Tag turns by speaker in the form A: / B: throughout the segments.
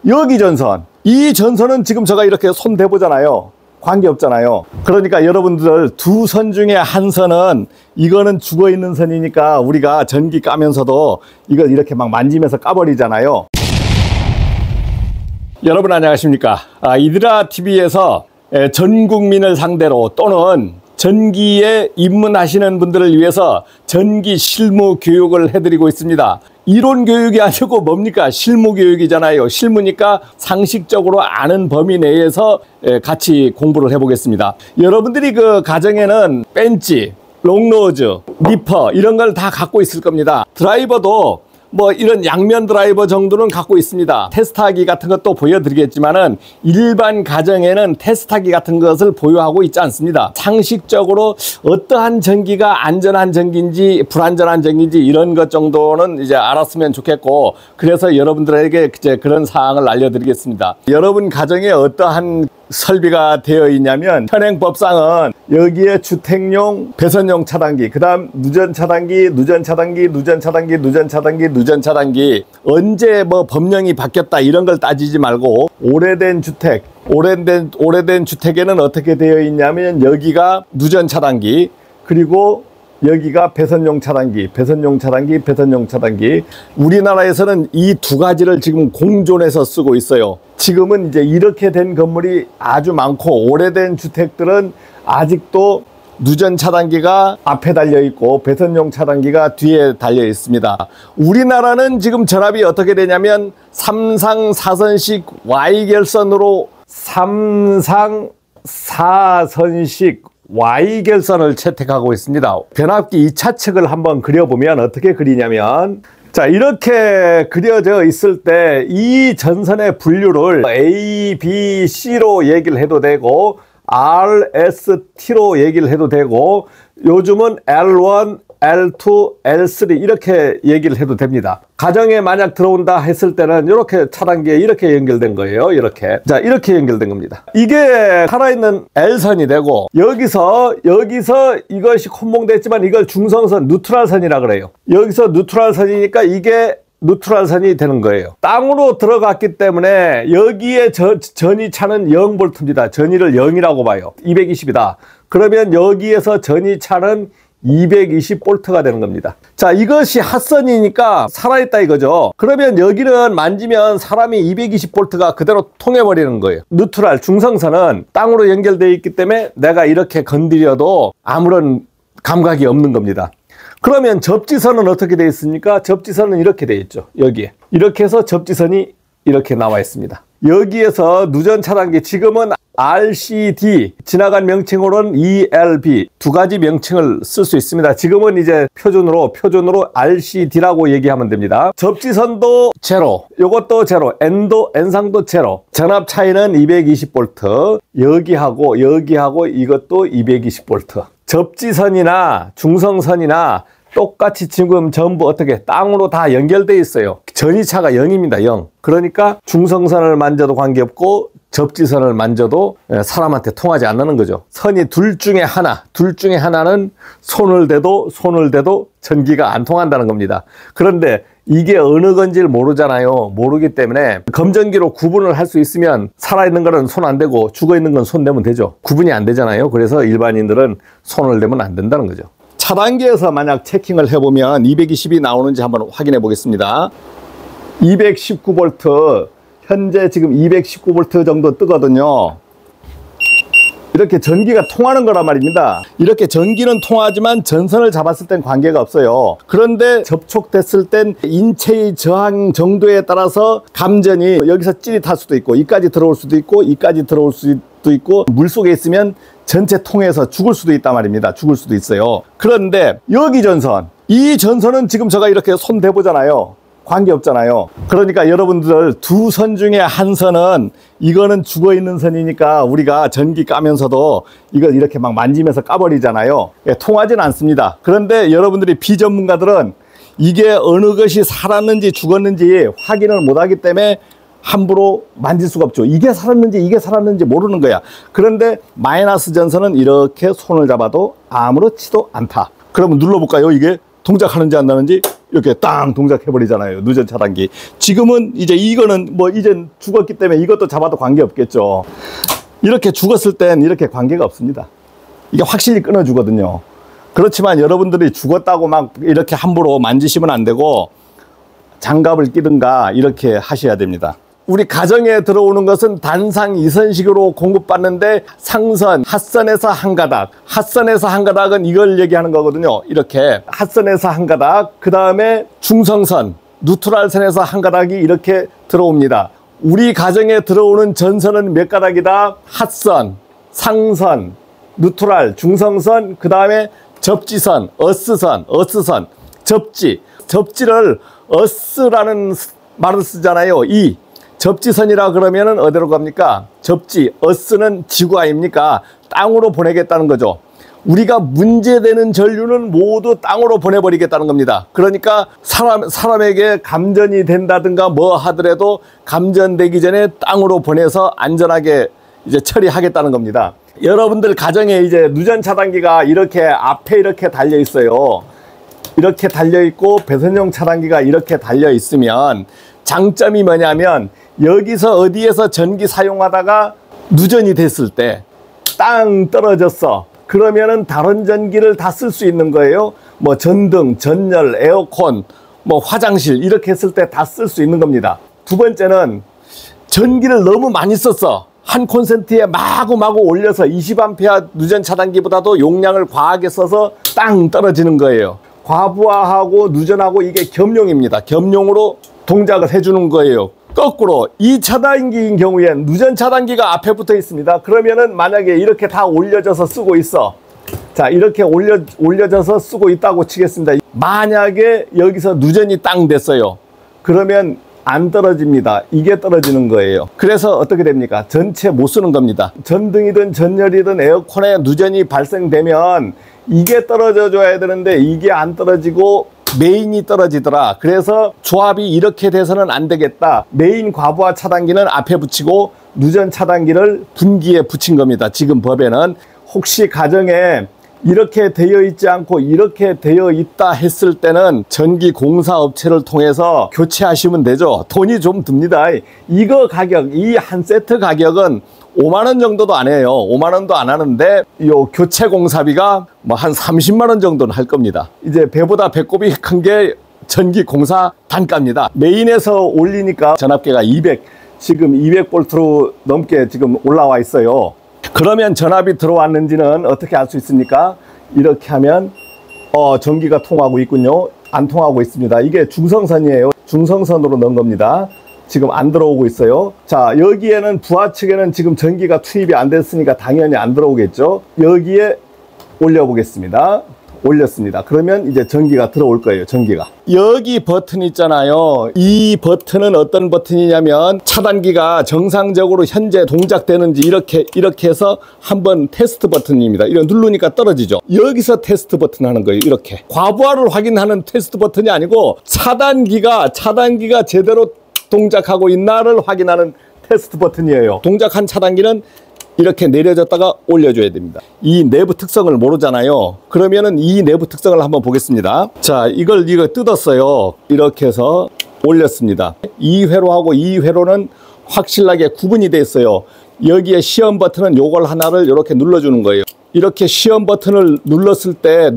A: 여기 전선, 이 전선은 지금 제가 이렇게 손 대보잖아요. 관계없잖아요. 그러니까 여러분들 두 선 중에 한 선은 이거는 죽어있는 선이니까 우리가 전기 까면서도 이걸 이렇게 막 만지면서 까버리잖아요. 여러분 안녕하십니까. 이드라TV에서 전 국민을 상대로 또는 전기에 입문하시는 분들을 위해서 전기 실무 교육을 해드리고 있습니다. 이론 교육이 아니고 뭡니까? 실무 교육이잖아요. 실무니까 상식적으로 아는 범위 내에서 같이 공부를 해보겠습니다. 여러분들이 그 가정에는 벤치, 롱로즈, 니퍼 이런 걸 다 갖고 있을 겁니다. 드라이버도 뭐 이런 양면 드라이버 정도는 갖고 있습니다. 테스트하기 같은 것도 보여드리겠지만은 일반 가정에는 테스트하기 같은 것을 보유하고 있지 않습니다. 상식적으로 어떠한 전기가 안전한 전기인지 불안전한 전기인지 이런 것 정도는 이제 알았으면 좋겠고, 그래서 여러분들에게 이제 그런 사항을 알려드리겠습니다. 여러분 가정에 어떠한 설비가 되어 있냐면, 현행법상은 여기에 주택용 배선용 차단기, 그 다음 누전 차단기, 누전 차단기, 누전 차단기, 누전 차단기, 누전 차단기, 언제 뭐 법령이 바뀌었다 이런 걸 따지지 말고 오래된 주택, 오래된 주택에는 어떻게 되어 있냐면 여기가 누전 차단기, 그리고 여기가 배선용 차단기, 배선용 차단기, 배선용 차단기. 우리나라에서는 이 두 가지를 지금 공존해서 쓰고 있어요. 지금은 이제 이렇게 된 건물이 아주 많고, 오래된 주택들은 아직도 누전 차단기가 앞에 달려 있고 배선용 차단기가 뒤에 달려 있습니다. 우리나라는 지금 전압이 어떻게 되냐면 3상 4선식 Y결선으로 3상 4선식 Y결선을 채택하고 있습니다. 변압기 2차 측을 한번 그려보면 어떻게 그리냐면, 자, 이렇게 그려져 있을 때 이 전선의 분류를 A, B, C로 얘기를 해도 되고 R, S, T로 얘기를 해도 되고, 요즘은 L1, L2, L3 이렇게 얘기를 해도 됩니다. 가정에 만약 들어온다 했을 때는 이렇게 차단기에 이렇게 연결된 거예요. 이렇게. 자, 이렇게 연결된 겁니다. 이게 살아있는 L선이 되고, 여기서 이것이 혼봉됐지만 이걸 중성선, 뉴트럴선이라 그래요. 여기서 뉴트럴선이니까 이게 뉴트럴선이 되는 거예요. 땅으로 들어갔기 때문에 여기에 전이 차는 0V입니다. 전이를 0이라고 봐요. 220이다. 그러면 여기에서 전이 차는 220V가 되는 겁니다. 자, 이것이 핫선이니까 살아있다 이거죠. 그러면 여기는 만지면 사람이 220V가 그대로 통해버리는 거예요. 뉴트럴, 중성선은 땅으로 연결되어 있기 때문에 내가 이렇게 건드려도 아무런 감각이 없는 겁니다. 그러면 접지선은 어떻게 되어 있습니까? 접지선은 이렇게 되어 있죠. 여기에. 이렇게 해서 접지선이 이렇게 나와 있습니다. 여기에서 누전 차단기, 지금은 RCD, 지나간 명칭으로는 ELB 두 가지 명칭을 쓸 수 있습니다. 지금은 이제 표준으로 RCD라고 얘기하면 됩니다. 접지선도 제로, 요것도 제로, N상도 제로. 전압 차이는 220V, 여기하고 이것도 220V. 접지선이나 중성선이나 똑같이 지금 전부 어떻게 땅으로 다 연결되어 있어요. 전이차가 0입니다. 0. 그러니까 중성선을 만져도 관계없고 접지선을 만져도 사람한테 통하지 않는 거죠. 선이 둘 중에 하나는 손을 대도 전기가 안 통한다는 겁니다. 그런데 이게 어느 건지를 모르잖아요. 모르기 때문에 검전기로 구분을 할 수 있으면 살아있는 거는 손 안 대고 죽어있는 건 손 대면 되죠. 구분이 안 되잖아요. 그래서 일반인들은 손을 대면 안 된다는 거죠. 차단기에서 만약 체킹을 해보면 220이 나오는지 한번 확인해 보겠습니다. 219V, 현재 지금 219V 정도 뜨거든요. 이렇게 전기가 통하는 거란 말입니다. 이렇게 전기는 통하지만 전선을 잡았을 땐 관계가 없어요. 그런데 접촉됐을 땐 인체의 저항 정도에 따라서 감전이 여기서 찌릿할 수도 있고, 이까지 들어올 수도 있고, 이까지 들어올 수도 있고, 물속에 있으면 전체 통해서 죽을 수도 있단 말입니다. 죽을 수도 있어요. 그런데 여기 전선, 이 전선은 지금 제가 이렇게 손 대보잖아요. 관계없잖아요. 그러니까 여러분들 두 선 중에 한 선은 이거는 죽어있는 선이니까 우리가 전기 까면서도 이걸 이렇게 막 만지면서 까버리잖아요. 통하진 않습니다. 그런데 여러분들이 비전문가들은 이게 어느 것이 살았는지 죽었는지 확인을 못하기 때문에 함부로 만질 수가 없죠. 이게 살았는지 모르는 거야. 그런데 마이너스 전선은 이렇게 손을 잡아도 아무렇지도 않다. 그러면 눌러볼까요? 이게 동작하는지 안 나는지. 이렇게 땅 동작해버리잖아요. 누전 차단기. 지금은 이제 이거는 뭐 이젠 죽었기 때문에 이것도 잡아도 관계없겠죠. 이렇게 죽었을 땐 이렇게 관계가 없습니다. 이게 확실히 끊어주거든요. 그렇지만 여러분들이 죽었다고 막 이렇게 함부로 만지시면 안 되고 장갑을 끼든가 이렇게 하셔야 됩니다. 우리 가정에 들어오는 것은 단상 이선식으로 공급받는데 상선, 핫선에서 한 가닥. 핫선에서 한 가닥은 이걸 얘기하는 거거든요. 이렇게 핫선에서 한 가닥, 그 다음에 중성선, 누트랄선에서 한 가닥이 이렇게 들어옵니다. 우리 가정에 들어오는 전선은 몇 가닥이다? 핫선, 상선, 누트랄, 중성선, 그 다음에 접지선, 어스선, 접지. 접지를 어스라는 말을 쓰잖아요. 이 접지선이라 그러면은 어디로 갑니까? 접지, 어스는 지구 아닙니까? 땅으로 보내겠다는 거죠. 우리가 문제되는 전류는 모두 땅으로 보내버리겠다는 겁니다. 그러니까 사람에게 감전이 된다든가 뭐 하더라도 감전되기 전에 땅으로 보내서 안전하게 이제 처리하겠다는 겁니다. 여러분들 가정에 이제 누전 차단기가 이렇게 앞에 이렇게 달려 있어요. 이렇게 달려 있고 배선용 차단기가 이렇게 달려 있으면 장점이 뭐냐면 여기서 어디에서 전기 사용하다가 누전이 됐을 때 땅 떨어졌어. 그러면은 다른 전기를 다 쓸 수 있는 거예요. 뭐 전등, 전열, 에어컨, 뭐 화장실 이렇게 했을 때 다 쓸 수 있는 겁니다. 두 번째는 전기를 너무 많이 썼어. 한 콘센트에 마구마구 올려서 20A 누전 차단기보다도 용량을 과하게 써서 땅 떨어지는 거예요. 과부하하고 누전하고 이게 겸용입니다. 겸용으로 동작을 해주는 거예요. 거꾸로 이 차단기인 경우엔 누전 차단기가 앞에 붙어 있습니다. 그러면은 만약에 이렇게 다 올려져서 쓰고 있어. 자, 이렇게 올려져서 쓰고 있다고 치겠습니다. 만약에 여기서 누전이 땅 됐어요. 그러면 안 떨어집니다. 이게 떨어지는 거예요. 그래서 어떻게 됩니까? 전체 못 쓰는 겁니다. 전등이든 전열이든 에어컨에 누전이 발생되면 이게 떨어져 줘야 되는데 이게 안 떨어지고 메인이 떨어지더라. 그래서 조합이 이렇게 돼서는 안 되겠다. 메인 과부하 차단기는 앞에 붙이고 누전 차단기를 분기에 붙인 겁니다. 지금 법에는. 혹시 가정에 이렇게 되어 있지 않고 이렇게 되어 있다 했을 때는 전기공사업체를 통해서 교체하시면 되죠. 돈이 좀 듭니다. 이거 가격, 이 한 세트 가격은 5만 원 정도도 안 해요. 5만 원도 안 하는데 요 교체 공사비가 뭐 한 30만 원 정도는 할 겁니다. 이제 배보다 배꼽이 큰 게 전기 공사 단가입니다. 메인에서 올리니까 전압계가 지금 200V 넘게 지금 올라와 있어요. 그러면 전압이 들어왔는지는 어떻게 알 수 있습니까? 이렇게 하면 전기가 통하고 있군요. 안 통하고 있습니다. 이게 중성선이에요. 중성선으로 넣은 겁니다. 지금 안 들어오고 있어요. 자, 여기에는 부하 측에는 지금 전기가 투입이 안 됐으니까 당연히 안 들어오겠죠. 여기에 올려보겠습니다. 올렸습니다. 그러면 이제 전기가 들어올 거예요. 전기가. 여기 버튼 있잖아요. 이 버튼은 어떤 버튼이냐면 차단기가 정상적으로 현재 동작되는지 이렇게 해서 한번 테스트 버튼입니다. 이거 누르니까 떨어지죠. 여기서 테스트 버튼 하는 거예요. 이렇게. 과부하를 확인하는 테스트 버튼이 아니고 차단기가 제대로 동작하고 있나를 확인하는 테스트 버튼이에요. 동작한 차단기는 이렇게 내려졌다가 올려줘야 됩니다. 이 내부 특성을 모르잖아요. 그러면은 이 내부 특성을 한번 보겠습니다. 자, 이거 뜯었어요. 이렇게 해서 올렸습니다. 2회로하고 2회로는 확실하게 구분이 돼 있어요. 여기에 시험 버튼은 요걸 하나를 이렇게 눌러주는 거예요. 이렇게 시험 버튼을 눌렀을 때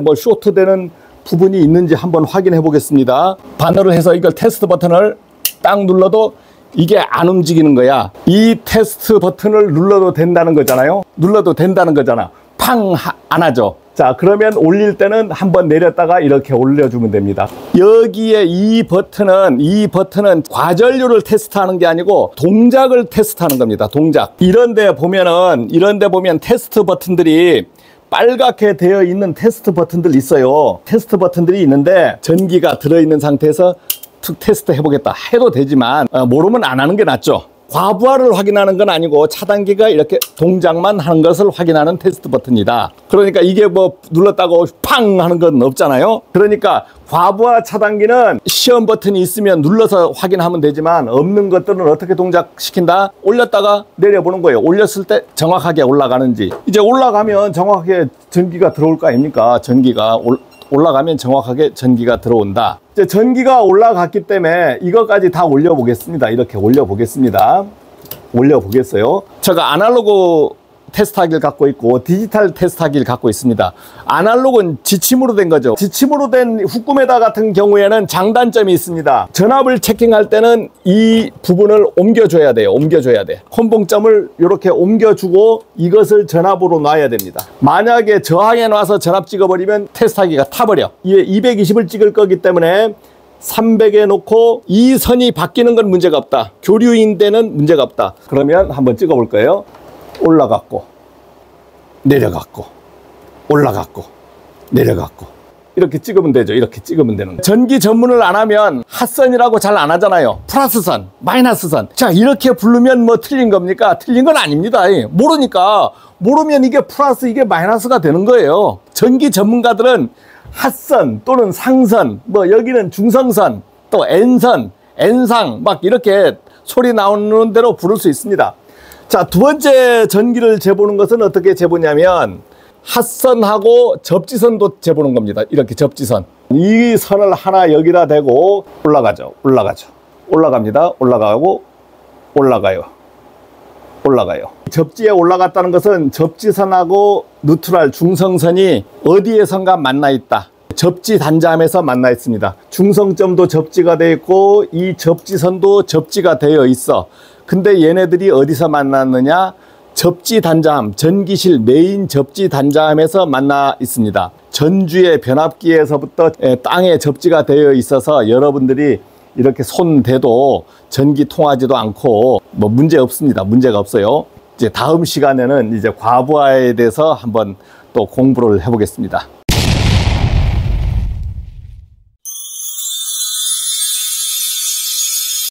A: 뭐 쇼트되는 부분이 있는지 한번 확인해 보겠습니다. 반으로 해서 이걸 테스트 버튼을 딱 눌러도 이게 안 움직이는 거야. 이 테스트 버튼을 눌러도 된다는 거잖아요. 눌러도 된다는 거잖아. 팡 안 하죠. 자, 그러면 올릴 때는 한번 내렸다가 이렇게 올려주면 됩니다. 여기에 이 버튼은 과전류를 테스트하는 게 아니고 동작을 테스트하는 겁니다. 동작. 이런 데 보면 테스트 버튼들이 빨갛게 되어 있는 테스트 버튼들 있어요. 테스트 버튼들이 있는데 전기가 들어있는 상태에서 테스트 해보겠다 해도 되지만 모르면 안 하는 게 낫죠. 과부하를 확인하는 건 아니고 차단기가 이렇게 동작만 하는 것을 확인하는 테스트 버튼이다. 그러니까 이게 뭐 눌렀다고 팡 하는 건 없잖아요. 그러니까 과부하 차단기는 시험 버튼이 있으면 눌러서 확인하면 되지만 없는 것들은 어떻게 동작시킨다? 올렸다가 내려보는 거예요. 올렸을 때 정확하게 올라가는지. 이제 올라가면 정확하게 전기가 들어올 거 아닙니까? 전기가 올라가면 정확하게 전기가 들어온다. 이제 전기가 올라갔기 때문에 이것까지 다 올려보겠습니다. 이렇게 올려보겠습니다. 올려보겠어요. 제가 아날로그 테스트하기를 갖고 있고 디지털 테스트하기를 갖고 있습니다. 아날로그는 지침으로 된 거죠. 지침으로 된 후크메다 같은 경우에는 장단점이 있습니다. 전압을 체킹할 때는 이 부분을 옮겨줘야 돼요. 옮겨줘야 돼. 콘봉점을 이렇게 옮겨주고 이것을 전압으로 놔야 됩니다. 만약에 저항에 놔서 전압 찍어버리면 테스트하기가 타버려. 이게 220을 찍을 거기 때문에 300에 놓고 이 선이 바뀌는 건 문제가 없다. 교류인 데는 문제가 없다. 그러면 한번 찍어볼 거예요. 올라갔고 내려갔고 올라갔고 내려갔고 이렇게 찍으면 되죠. 이렇게 찍으면 되는 거예요. 전기 전문을 안 하면 핫선이라고 잘 안 하잖아요. 플러스선, 마이너스선. 자, 이렇게 부르면 뭐 틀린 겁니까? 틀린 건 아닙니다. 모르니까. 모르면 이게 플러스, 이게 마이너스가 되는 거예요. 전기 전문가들은 핫선 또는 상선, 뭐 여기는 중성선, 또 N선, N상 막 이렇게 소리 나오는 대로 부를 수 있습니다. 자, 두 번째 전기를 재보는 것은 어떻게 재보냐면 핫선하고 접지선도 재보는 겁니다. 이렇게 접지선. 이 선을 하나 여기다 대고 올라가죠. 올라가죠. 올라갑니다. 올라가고 올라가요. 올라가요. 접지에 올라갔다는 것은 접지선하고 뉴트럴 중성선이 어디에선가 만나 있다. 접지 단자함에서 만나 있습니다. 중성점도 접지가 되어 있고 이 접지선도 접지가 되어 있어. 근데 얘네들이 어디서 만났느냐? 접지 단자함, 전기실 메인 접지 단자함에서 만나 있습니다. 전주의 변압기에서부터 땅에 접지가 되어 있어서 여러분들이 이렇게 손 대도 전기 통하지도 않고 뭐 문제 없습니다. 문제가 없어요. 이제 다음 시간에는 이제 과부하에 대해서 한번 또 공부를 해보겠습니다.